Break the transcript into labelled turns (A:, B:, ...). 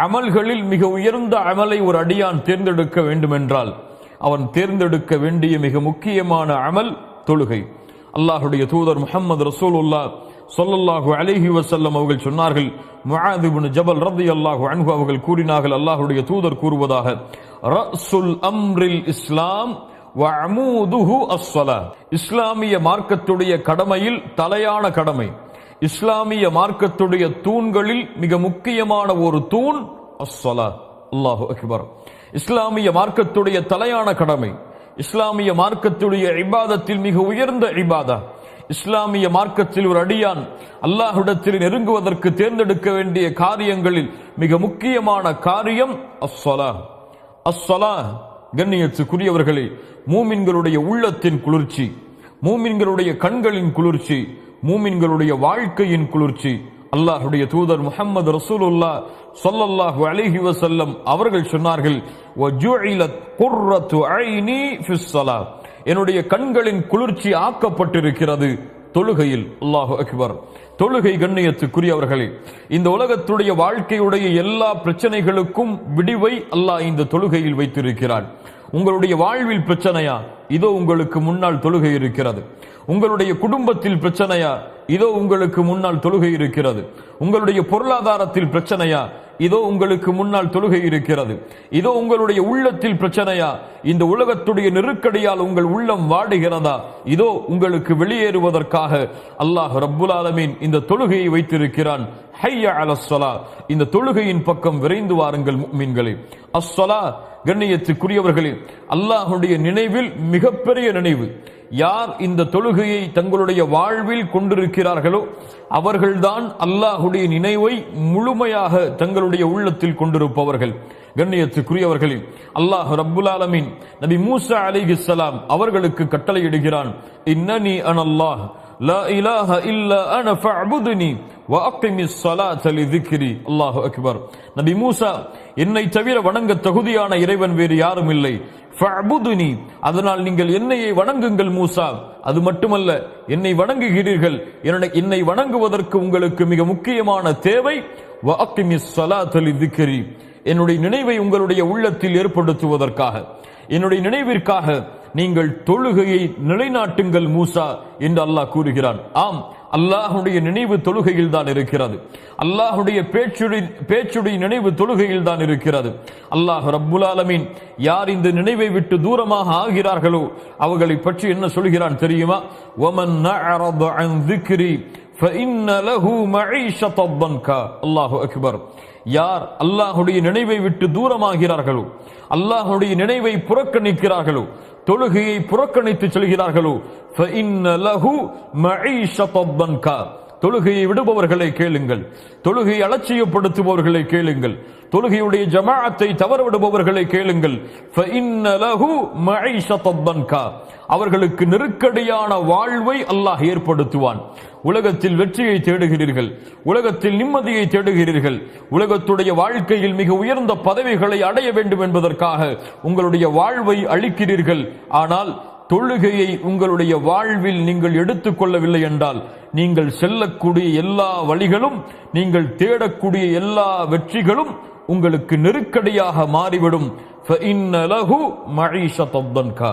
A: அமல்களில் மிக உயர்ந்த அமலை ஒரு அடியான் தேர்ந்தெடுக்க வேண்டுமென்றால் அவன் தேர்ந்தெடுக்க வேண்டிய மிக முக்கியமான அமல் தொழுகை. அல்லாஹுடைய தூதர் முஹம்மது ரசூலுல்லாஹ் ஸல்லல்லாஹு அலைஹி வஸல்லம் அவர்கள் சொன்னார்கள், முஆத் இப்னு ஜபல் ரலியல்லாஹு அன்ஹு அவர்கள் கூறினார்கள், அல்லாஹுடைய தூதர் கூறுவதாக, ரஸுல் அம்ரில் இஸ்லாம் வ அமூதுஹு அஸ்ஸலாத். இஸ்லாமிய மார்க்கத்துடைய கடமையில் தலையான கடமை, இஸ்லாமிய மார்க்கத்துடைய தூண்களில் மிக முக்கியமான ஒரு தூண் அஸ்ஸலாத். அல்லாஹு அக்பர். இஸ்லாமிய மார்க்கத்துடைய தலையான கடமை, இஸ்லாமிய மார்க்கத்துடைய இபாதத்தில் மிக உயர்ந்த இபாதா. இஸ்லாமிய மார்க்கத்தில் ஒரு அடியான் அல்லாஹ்விடத்தில் நெருங்குவதற்கு தேர்ந்தெடுக்க வேண்டிய காரியங்களில் மிக முக்கியமான காரியம் அஸ்ஸலாஹ். அஸ்ஸலாஹ் கண்ணியத்துக்குரியவர்களே, மூமின்களுடைய உள்ளத்தின் குளிர்ச்சி, மூமின்களுடைய கண்களின் குளிர்ச்சி, மூமின்களுடைய வாழ்க்கையின் குளிர்ச்சி. அல்லாஹுடைய தூதர் முஹம்மது ரசூலுல்லாஹ் ஸல்லல்லாஹு அலைஹி வஸல்லம் அவர்கள் சொன்னார்கள், வஜுஇலத் குர்ரத்து ஐனி ஃபிஸ் ஸலாத். என்னுடைய கண்களின் குளிர்ச்சி ஆக்கப்பட்டிருக்கிறது தொழுகையில். அல்லாஹு அக்பர். தொழுகை கண்ணியத்துக்குரியவர்களே, இந்த உலகத்துடைய வாழ்க்கையுடைய எல்லா பிரச்சனைகளுக்கும் விடிவை அல்லாஹ் இந்த தொழுகையில் வைத்திருக்கிறான். உங்களுடைய வாழ்வில் பிரச்சனையா, இதோ உங்களுக்கு முன்னால் தொழுகை இருக்கிறது. உங்களுடைய குடும்பத்தில் பிரச்சனையா, இதோ உங்களுக்கு முன்னால் தொழுகை இருக்கிறது. உங்களுடைய பொருளாதாரத்தில் பிரச்சனையா, இதோ உங்களுக்கு முன்னால் தொழுகை இருக்கிறது. இதோ உங்களுடைய உள்ளத்தில் பிரச்சனையா, இந்த உலகத்துடைய நெருக்கடியால் உங்கள் உள்ளம் வாடுகிறதா, இதோ உங்களுக்கு வெளியேறுவதற்காக அல்லாஹ் ரப்புல் ஆலமீன் இந்த தொழுகையை வைத்திருக்கிறான். ஹய்ய அலஸ் ஸலா, இந்த தொழுகையின் பக்கம் விரைந்து வாருங்கள் முஃமின்களே. அஸ்ஸலா கண்ணியத்துக்குரியவர்களே, அல்லாஹ்வுடைய நினைவில் மிகப்பெரிய நினைவு. யார் இந்த தொழுகையை தங்களுடைய வாழ்வில் கொண்டிருக்கிறார்களோ அவர்கள்தான் அல்லாஹுடைய நினைவை முழுமையாக தங்களுடைய உள்ளத்தில் கொண்டிருப்பவர்கள். கண்ணியத்துக்குரியவர்களே, அல்லாஹ் ரப்புல் ஆலமீன் நபி மூசா அலைஹிஸ்ஸலாம் அவர்களுக்கு கட்டளையிடுகிறான், இன்னனி அனல்லாஹ் லா இலாஹ இல்லா அன ஃபஅபுதுனி வ அகிமிஸ் ஸலாத லிذிக்ரி. அல்லாஹு அக்பர். நபி மூசா, என்னை தவிர வணங்க தகுதியான இறைவன் வேறு யாரும் இல்லை. ஃபஅபுதுனி, அதனால் நீங்கள் என்னையே வணங்குங்கள் மூசா. அது மட்டுமல்ல, என்னை வணங்குகிறீர்கள், என்னை வணங்குவதற்கு உங்களுக்கு மிக முக்கியமான தேவை வ அகிமிஸ் ஸலாத லிذிக்ரி, என்னுடைய நினைவை உங்களுடைய உள்ளத்தில் ஏற்படுத்துவதற்காக, என்னுடைய நினைவிற்காக நீங்கள் தொழுகையை நிலைநாட்டுங்கள் மூசா என்று அல்லாஹ் கூறுகிறான். ஆம், அல்லாஹுடைய நினைவு தொழுகையில் தான் இருக்கிறது. அல்லாஹுடைய பேச்சுடைய நினைவு தொழுகையில் தான் இருக்கிறது. அல்லாஹ் ரப்புல் ஆலமீன் யார் இந்த நினைவை விட்டு தூரமாக ஆகிறார்களோ அவர்களை பற்றி என்ன சொல்கிறான் தெரியுமா? வமன் நஅரத அன் ذிக்ரி ஃபஇன்ன லஹு மஈஷத்தன் தன்கா. அல்லாஹு அக்பர். யார் அல்லாஹுடைய நினைவை விட்டு தூரமாகிறார்களோ, அல்லாஹுடைய நினைவை புறக்கணிக்கிறார்களோ, தொழுகையை புறக்கணித்து செல்கிறார்களோ, ஃபஇன்ன லஹு மஈஷத்தன் தன்கா. தொழுகையை விடுபவர்களை கேளுங்கள், தொழுகையை அலட்சியப்படுத்துபவர்களை கேளுங்கள், தொழுகையுடைய ஜமாஅத்தை தவறவிடுபவர்களை கேளுங்கள். ஃபஇன்ன லஹு மஈஷத்தன் தன்கா. அவர்களுக்கு நெருக்கடியான வாழ்வை அல்லாஹ் ஏற்படுத்துவான். உலகத்தில் வெற்றியை தேடுகிறீர்கள், உலகத்தில் நிம்மதியை தேடுகிறீர்கள், உலகத்துடைய வாழ்க்கையில் மிக உயர்ந்த பதவிகளை அடைய வேண்டும் என்பதற்காக உங்களுடைய வாழ்வை அளிக்கிறீர்கள். ஆனால் தொழுகையை உங்களுடைய வாழ்வில் நீங்கள் எடுத்துக்கொள்ளவில்லை என்றால் நீங்கள் செல்லக்கூடிய எல்லா வழிகளும், நீங்கள் தேடக்கூடிய எல்லா வெற்றிகளும் உங்களுக்கு நெருக்கடியாக மாறிவிடும். ஃபஇன்ன லஹு மஈஷத்தன் தன்கா.